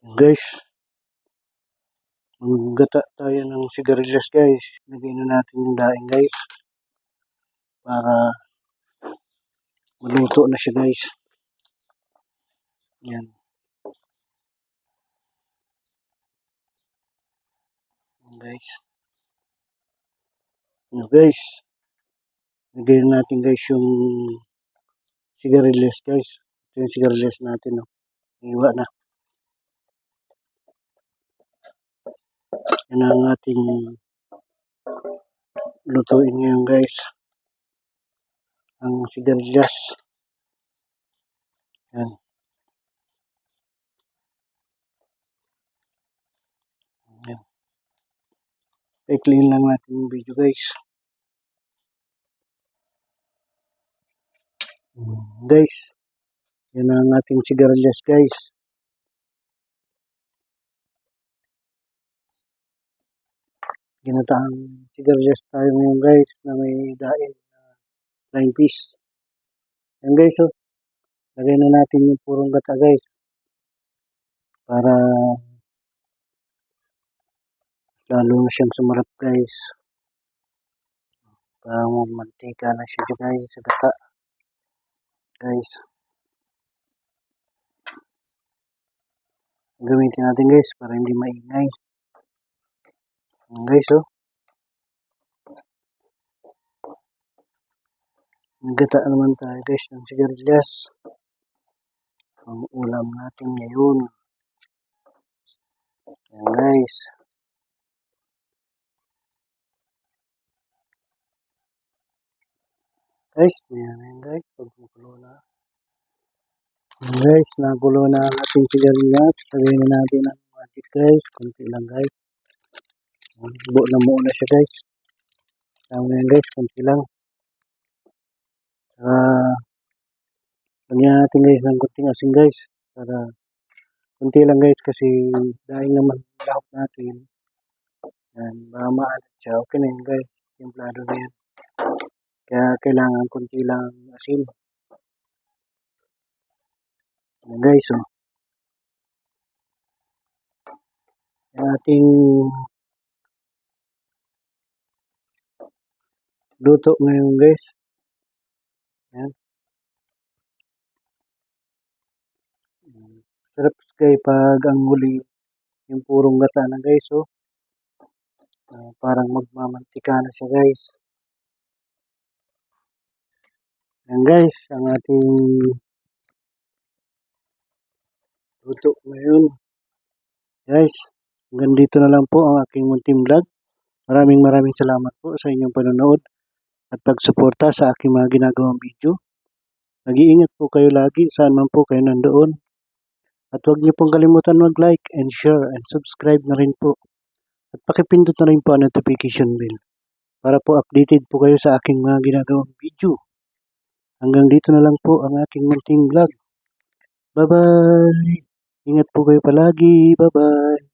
Guys, maggata tayo ng sigarilyas guys. Lagyan na natin yung daing guys. Para maluto na siya guys. Yan. Yan guys. Yan guys. Lagyan natin guys yung sigarilyas guys. Ito yung sigarilyas natin. No? Iwa na. Yan ang ating lutuin ngayon guys. Ang sigarilyas. Yan. Yan. I-clean lang natin yung video guys. Guys. Yan ang ating sigarilyas guys. Ginataang sigarilyas tayo ngayon guys na may daing flying fish. Yan guys, oh. Lagay na natin yung purong gata guys. Para lalo na siyang sumarap guys. Para mantika na siya guys sa gata. Guys. Gamitin natin guys para hindi maingay. Yan guys, oh. Nagata naman tayo guys ng sigarilyas. Ang ulam natin ngayon. Yan guys. Guys, yan guys. Pagkukulo na. Yan guys, nagulo na ang ating sigarilyas. Lagyan na natin ang magic guys. Kunti lang guys. Buo na muna siya guys. Tama yan guys, kunti lang. Lagyan natin guys ng kunting asin guys. Para kunti lang guys kasi dahil naman lahok natin. Yan, baka maalat siya. Okay na yun guys. Templado na yan. Kaya kailangan kunti lang asin. Yan guys, oh. Yung ating luto ngayon guys. Yan. Sarap guys pag ang huli yung purong gata na guys, oh. Parang magmamantika na siya guys. Yan guys, ang ating luto ngayon. Guys, hanggang dito na lang po ang aking munting vlog. Maraming salamat po sa inyong panonood at pagsuporta sa aking mga ginagawang video. Nag-iingat po kayo lagi saan man po kayo nandoon. At huwag niyo pong kalimutan mag-like and share and subscribe na rin po. At pakipindot na rin po ang notification bell para po updated po kayo sa aking mga ginagawang video. Hanggang dito na lang po ang aking munting vlog. Bye-bye! Ingat po kayo palagi. Bye-bye!